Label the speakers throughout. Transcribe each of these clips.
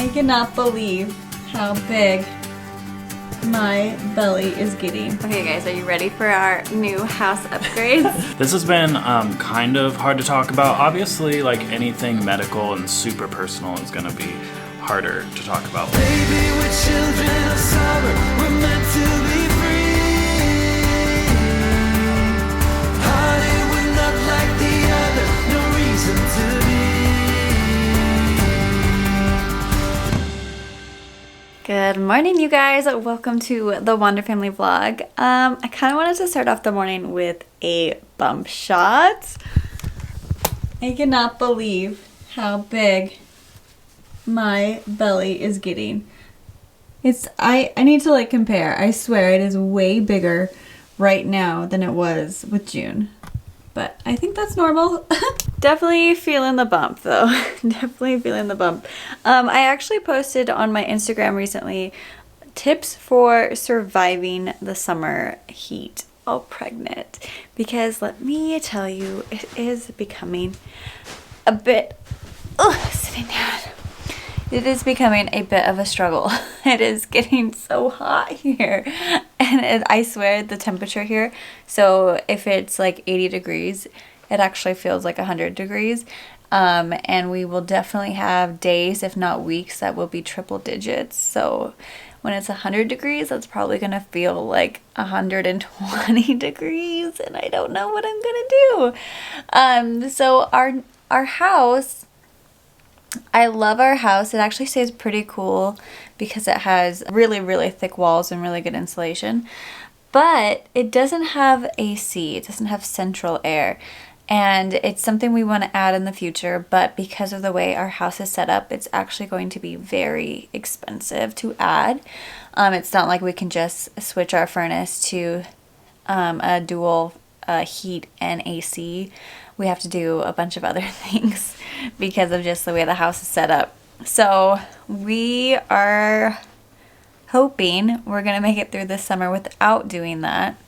Speaker 1: I cannot believe how big my belly is getting. Okay guys, are you ready for our new house upgrades?
Speaker 2: This has been kind of hard to talk about. Obviously, like anything medical and super personal is gonna be harder to talk about.
Speaker 3: Baby, we're children of summer, we're meant to be free. Honey, we're not like the other, no reason to be.
Speaker 1: Good morning, you guys. Welcome to the Wander Family vlog. I kind of wanted to start off the morning with a bump shot. I cannot believe how big my belly is getting. I need to like compare. I swear it is way bigger right now than it was with June. But I think that's normal. Definitely feeling the bump though. Definitely feeling the bump. I actually posted on my Instagram recently tips for surviving the summer heat while pregnant. Because let me tell you, it is becoming a bit... sitting down. It is becoming a bit of a struggle. It is getting so hot here. And I swear the temperature here, so if it's like 80 degrees, it actually feels like 100 degrees. And we will definitely have days, if not weeks, that will be triple digits. So when it's 100 degrees, that's probably going to feel like 120 degrees. And I don't know what I'm going to do. So our house... I love our house. It actually stays pretty cool because it has really, really thick walls and really good insulation. But it doesn't have AC. It doesn't have central air. And it's something we want to add in the future. But because of the way our house is set up, it's actually going to be very expensive to add. It's not like we can just switch our furnace to a dual heat and AC. We have to do a bunch of other things because of just the way the house is set up. So we are hoping we're going to make it through this summer without doing that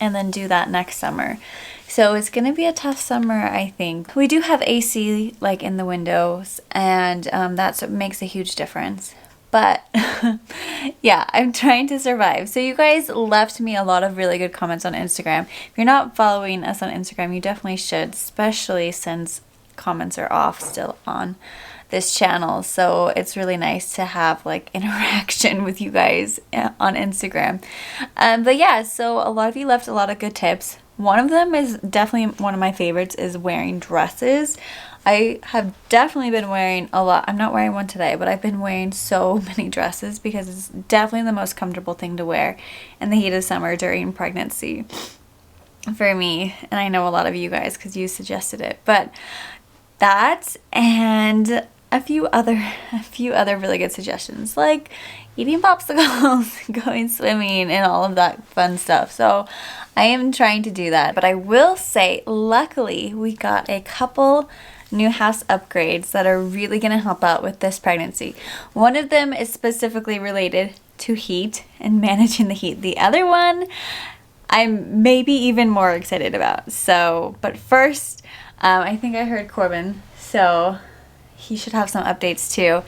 Speaker 1: and then do that next summer. So it's going to be a tough summer, I think. We do have AC like in the windows, and that's what makes a huge difference. But yeah, I'm trying to survive. So you guys left me a lot of really good comments on Instagram. If you're not following us on Instagram, you definitely should, especially since comments are off still on this channel. So it's really nice to have like interaction with you guys on Instagram. But yeah, so a lot of you left a lot of good tips. One of them is definitely one of my favorites, is wearing dresses. I have definitely been wearing a lot. I'm not wearing one today, but I've been wearing so many dresses because it's definitely the most comfortable thing to wear in the heat of summer during pregnancy for me. And I know a lot of you guys because you suggested it. But that and a few other really good suggestions, like eating popsicles, going swimming, and all of that fun stuff. So I am trying to do that. But I will say, luckily, we got a couple new house upgrades that are really going to help out with this pregnancy. One of them is specifically related to heat and managing the heat. The other one I'm maybe even more excited about. So, but first, I think I heard Corbin, so he should have some updates too.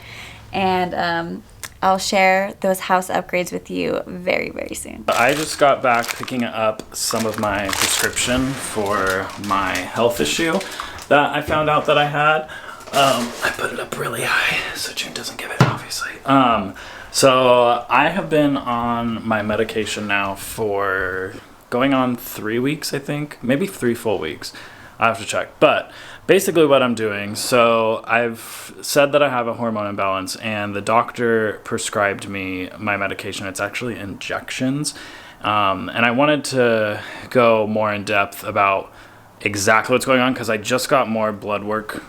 Speaker 1: And I'll share those house upgrades with you very, very soon.
Speaker 2: I just got back picking up some of my prescription for my health issue that I found out that I had. I put it up really high so June doesn't give it, obviously. So I have been on my medication now for going on 3 weeks, I think. Maybe 3 full weeks. I have to check. But basically what I'm doing, so I've said that I have a hormone imbalance, and the doctor prescribed me my medication. It's actually injections. And I wanted to go more in depth about exactly what's going on because I just got more blood work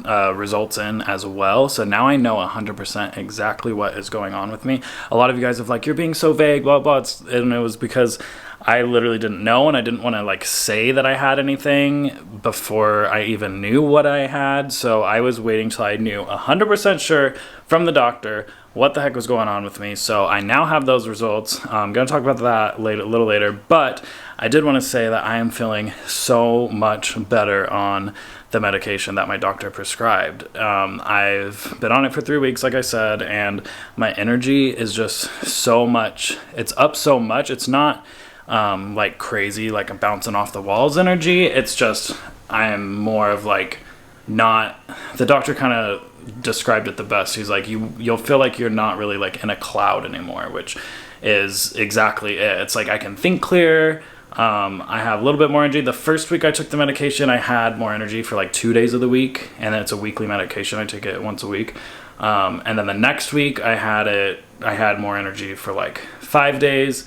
Speaker 2: results in as well. So now I know 100% exactly what is going on with me. A lot of you guys have like, you're being so vague, blah, blah. And it was because I literally didn't know, and I didn't want to like say that I had anything before I even knew what I had. So I was waiting till I knew 100% sure from the doctor what the heck was going on with me. So I now have those results. I'm going to talk about that later, a little later, but I did want to say that I am feeling so much better on the medication that my doctor prescribed. I've been on it for 3 weeks, like I said, and my energy is just so much. It's up so much. It's not like crazy, like I'm bouncing off the walls energy. It's just, I am more of like not, the doctor kind of described it the best. He's like, you'll feel like you're not really like in a cloud anymore, which is exactly it. It's like I can think clear. I have a little bit more energy. The first week I took the medication, I had more energy for like 2 days of the week, and then it's a weekly medication. I take it once a week. And then the next week I had more energy for like 5 days,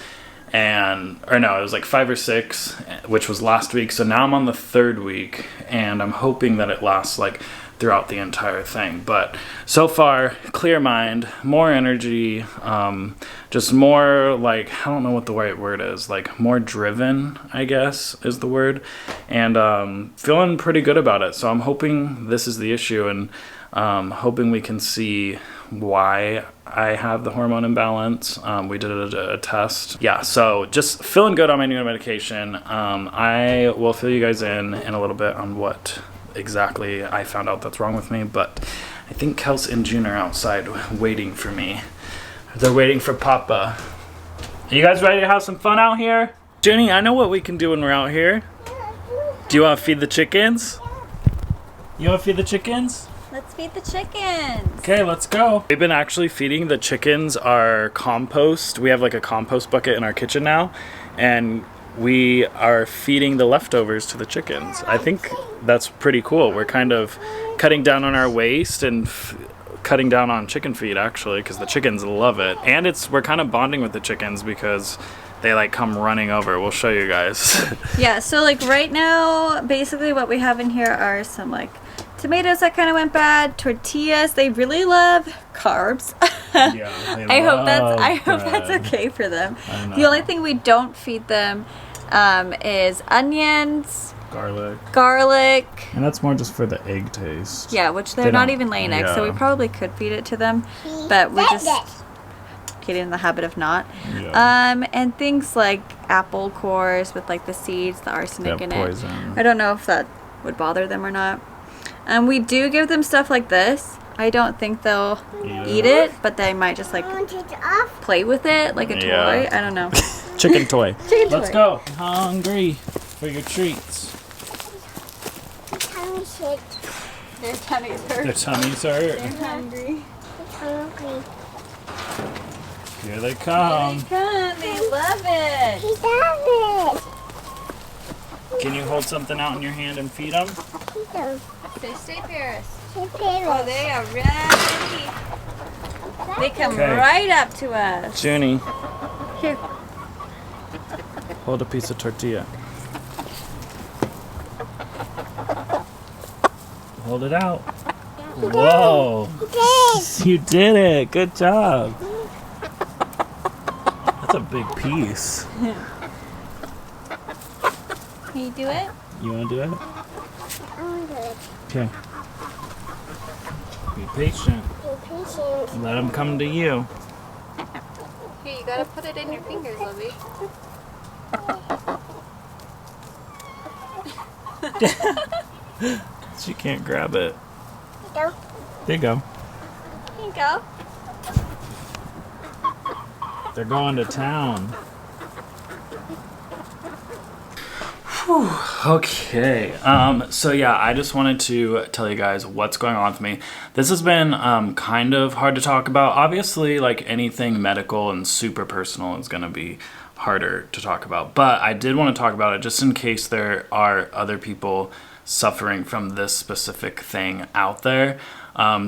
Speaker 2: it was like 5 or 6, which was last week. So now I'm on the 3rd week, and I'm hoping that it lasts like throughout the entire thing. But so far, clear mind, more energy, just more like, I don't know what the right word is, like more driven, I guess is the word, and feeling pretty good about it. So I'm hoping this is the issue, and hoping we can see why I have the hormone imbalance. We did a test. Yeah, so just feeling good on my new medication. I will fill you guys in a little bit on what exactly I found out that's wrong with me, but I think Kels and June are outside waiting for me. They're waiting for Papa. Are you guys ready to have some fun out here? Junie, I know what we can do when we're out here. Do you want to feed the chickens? You want to feed the chickens?
Speaker 1: Let's feed the chickens.
Speaker 2: Okay, let's go. We've been actually feeding the chickens our compost. We have like a compost bucket in our kitchen now, and we are feeding the leftovers to the chickens. I think that's pretty cool. We're kind of cutting down on our waste and cutting down on chicken feed, actually, because the chickens love it. And we're kind of bonding with the chickens because they like come running over. We'll show you guys.
Speaker 1: Yeah, so like right now, basically what we have in here are some like tomatoes that kind of went bad, tortillas. They really love carbs.
Speaker 2: Yeah,
Speaker 1: I hope that's okay for them. The only thing we don't feed them is onions, garlic.
Speaker 2: And that's more just for the egg taste.
Speaker 1: Yeah, which they're not even laying eggs, so we probably could feed it to them, but we're just getting in the habit of not.
Speaker 2: Yeah.
Speaker 1: And things like apple cores with like the seeds, the arsenic in
Speaker 2: poison.
Speaker 1: it. I don't know if that would bother them or not. We do give them stuff like this. I don't think they'll eat it, but they might just like play with it like a toy. I don't know.
Speaker 2: Chicken toy. Let's
Speaker 1: toy.
Speaker 2: go. Hungry for your treats.
Speaker 1: Their tummies hurt.
Speaker 2: Their tummies hurt.
Speaker 1: They're hungry.
Speaker 2: Here they come.
Speaker 1: Here they come. They love it.
Speaker 4: He does it.
Speaker 2: Can you hold something out in your hand and feed them?
Speaker 4: He does.
Speaker 1: Say stay Paris.
Speaker 4: He
Speaker 1: Oh, they are ready. They come
Speaker 2: Okay.
Speaker 1: right up to us.
Speaker 2: Junie,
Speaker 1: Here.
Speaker 2: hold a piece of tortilla. Hold it out. Whoa. You did it. Good job. That's a big piece.
Speaker 1: Can you do it?
Speaker 2: You want to do it?
Speaker 4: I want to do it.
Speaker 2: Okay. Be patient.
Speaker 4: Be patient.
Speaker 2: Let them come to you.
Speaker 1: Here, you gotta put it in your fingers, Libby.
Speaker 2: She can't grab it.
Speaker 4: Go.
Speaker 2: There you go.
Speaker 1: Here you go.
Speaker 2: They're going to town. Okay. So yeah, I just wanted to tell you guys what's going on with me. This has been kind of hard to talk about. Obviously, like anything medical and super personal is going to be harder to talk about. But I did want to talk about it just in case there are other people suffering from this specific thing out there.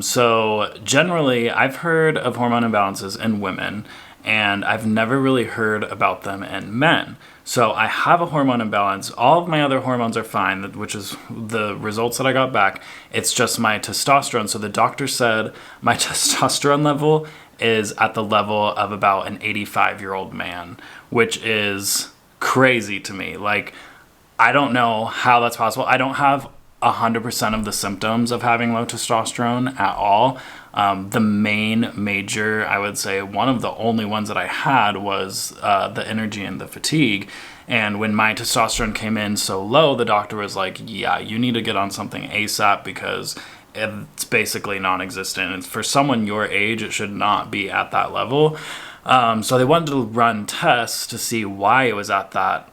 Speaker 2: So generally, I've heard of hormone imbalances in women, and I've never really heard about them in men. So I have a hormone imbalance. All of my other hormones are fine, which is the results that I got back. It's just my testosterone. So the doctor said my testosterone level is at the level of about an 85-year-old man, which is crazy to me. Like, I don't know how that's possible. I don't have 100% of the symptoms of having low testosterone at all. The major, I would say, one of the only ones that I had was the energy and the fatigue. And when my testosterone came in so low, the doctor was like, yeah, you need to get on something ASAP because it's basically non-existent. And for someone your age, it should not be at that level. So they wanted to run tests to see why it was at that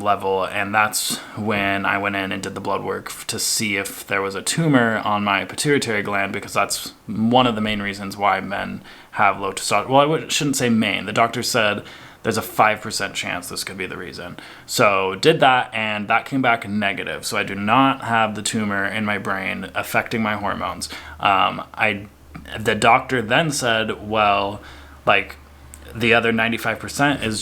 Speaker 2: level, and that's when I went in and did the blood work to see if there was a tumor on my pituitary gland, because that's one of the main reasons why men have low testosterone. Well, I shouldn't say main. The doctor said there's a 5% chance this could be the reason. So did that, and that came back negative. So I do not have the tumor in my brain affecting my hormones. The doctor then said, well, like, the other 95% is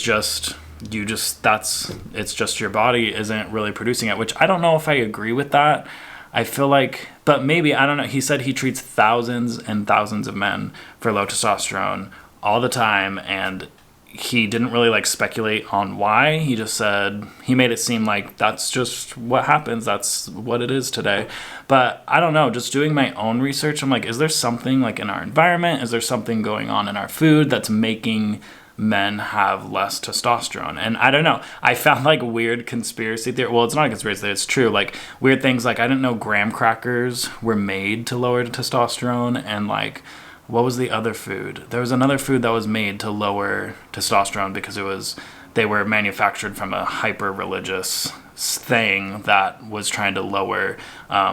Speaker 2: it's just your body isn't really producing it, which I don't know if I agree with that. I feel like, but maybe, I don't know. He said he treats thousands and thousands of men for low testosterone all the time, and he didn't really like speculate on why. He just said, he made it seem like that's just what happens. That's what it is today. But I don't know, just doing my own research, I'm like, is there something like in our environment? Is there something going on in our food that's making men have less testosterone? And I don't know. I found like weird conspiracy theory. Well, it's not a conspiracy theory, it's true. Like weird things like, I didn't know graham crackers were made to lower testosterone, and like, what was the other food? There was another food that was made to lower testosterone because they were manufactured from a hyper-religious thing that was trying to lower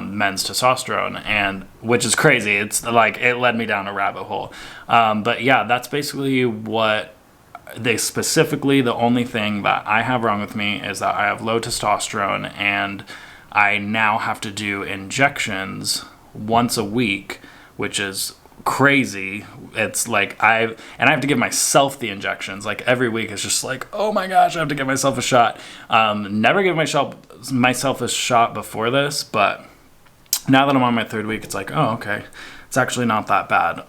Speaker 2: men's testosterone, and which is crazy. It's like, it led me down a rabbit hole. But yeah, that's basically what the only thing that I have wrong with me is that I have low testosterone, and I now have to do injections once a week, which is crazy. It's like I have to give myself the injections like every week. It's just like, oh my gosh, I have to give myself a shot. Never give myself a shot before this, but now that I'm on my third week, it's like, oh, okay, it's actually not that bad.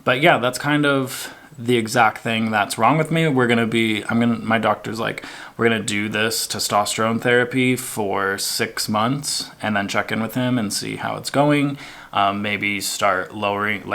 Speaker 2: But yeah, that's kind of the exact thing that's wrong with me. My doctor's like, we're gonna do this testosterone therapy for 6 months and then check in with him and see how it's going. Maybe start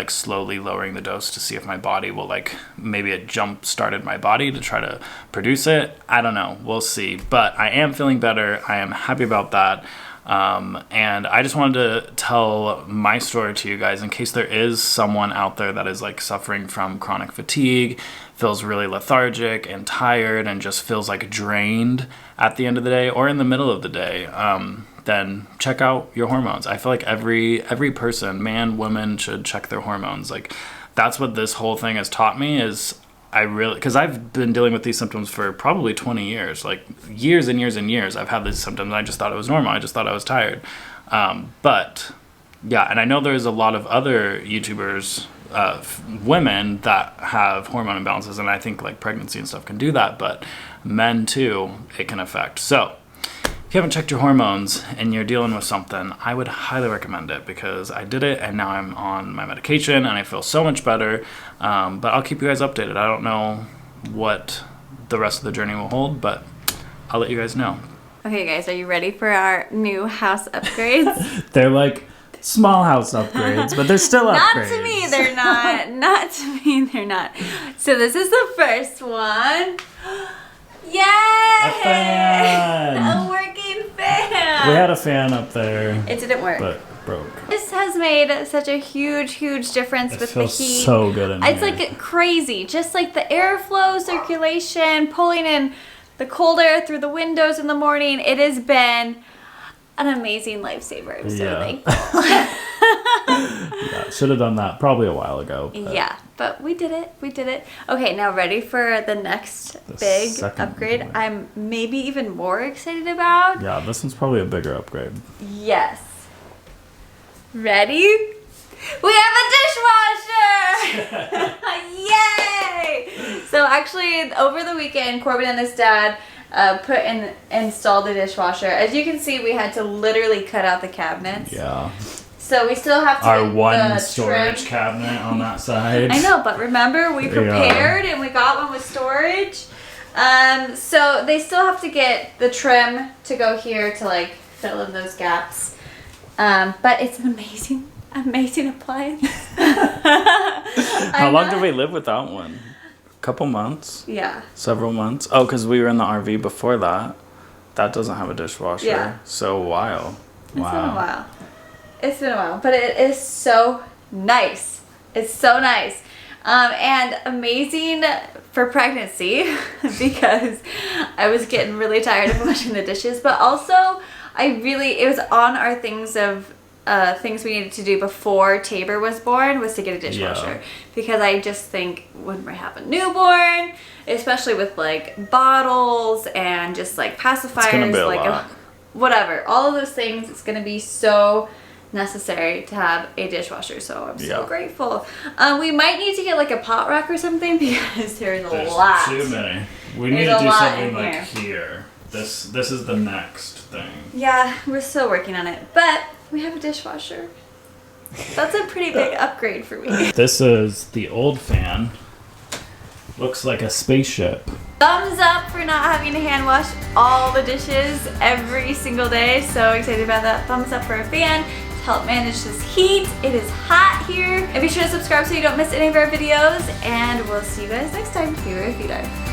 Speaker 2: slowly lowering the dose to see if my body will, like, maybe it jump started my body to try to produce it. I don't know. We'll see. But I am feeling better. I am happy about that. And I just wanted to tell my story to you guys in case there is someone out there that is like suffering from chronic fatigue, feels really lethargic and tired and just feels like drained at the end of the day or in the middle of the day. Then check out your hormones. I feel like every person, man, woman, should check their hormones. Like, that's what this whole thing has taught me is because I've been dealing with these symptoms for probably 20 years, like years and years and years. I've had these symptoms. And I just thought it was normal. I just thought I was tired. But yeah, and I know there's a lot of other YouTubers, women that have hormone imbalances, and I think like pregnancy and stuff can do that, but men too, it can affect. So if you haven't checked your hormones and you're dealing with something, I would highly recommend it because I did it and now I'm on my medication and I feel so much better. But I'll keep you guys updated. I don't know what the rest of the journey will hold, but I'll let you guys know.
Speaker 1: Okay, guys, are you ready for our new house upgrades?
Speaker 2: They're like small house upgrades, but they're still upgrades.
Speaker 1: Not to me, they're not. Not to me, they're not. So this is the first one. Yay!
Speaker 2: A fan!
Speaker 1: A working fan!
Speaker 2: We had a fan up there.
Speaker 1: It didn't work.
Speaker 2: But broke.
Speaker 1: This has made such a huge, huge difference with the heat.
Speaker 2: So good in here.
Speaker 1: It's like crazy. Just like the airflow, circulation, pulling in the cold air through the windows in the morning. It has been an amazing lifesaver. I'm so thankful.
Speaker 2: Yeah, should have done that probably a while ago.
Speaker 1: Yeah, but we did it. We did it. Okay, now ready for the next big upgrade I'm maybe even more excited about?
Speaker 2: Yeah, this one's probably a bigger upgrade.
Speaker 1: Yes. Ready? We have a dishwasher! Yay! So actually, over the weekend, Corbin and his dad installed the dishwasher. As you can see, we had to literally cut out the cabinets.
Speaker 2: Yeah.
Speaker 1: So we still have to
Speaker 2: our
Speaker 1: get
Speaker 2: one
Speaker 1: the
Speaker 2: storage
Speaker 1: trim.
Speaker 2: cabinet on that side.
Speaker 1: I know, but remember, we prepared and we got one with storage. So they still have to get the trim to go here to like fill in those gaps. But it's an amazing appliance.
Speaker 2: How long did we live without one? A couple months?
Speaker 1: Yeah.
Speaker 2: Several months? Oh, because we were in the RV before that. That doesn't have a dishwasher.
Speaker 1: Yeah.
Speaker 2: So a while.
Speaker 1: It's been a while. It's been a while. But it is so nice. It's so nice. And amazing for pregnancy because I was getting really tired of washing the dishes. But also, it was on our things we needed to do before Tabor was born was to get a dishwasher.
Speaker 2: Yeah.
Speaker 1: Because I just think when we have a newborn, especially with like bottles and just like pacifiers,
Speaker 2: it's gonna be a
Speaker 1: like
Speaker 2: lot.
Speaker 1: whatever, all of those things, it's gonna be so necessary to have a dishwasher. So I'm so grateful. We might need to get like a pot rack or something because there's a lot.
Speaker 2: Too many. We
Speaker 1: There's
Speaker 2: need
Speaker 1: a
Speaker 2: to do
Speaker 1: lot
Speaker 2: something
Speaker 1: in
Speaker 2: like
Speaker 1: here.
Speaker 2: here. This is the next thing.
Speaker 1: Yeah, we're still working on it, but we have a dishwasher. That's a pretty big upgrade for me.
Speaker 2: This is the old fan. Looks like a spaceship.
Speaker 1: Thumbs up for not having to hand wash all the dishes every single day. So excited about that. Thumbs up for a fan to help manage this heat. It is hot here. And be sure to subscribe so you don't miss any of our videos. And we'll see you guys next time here at Feed Art.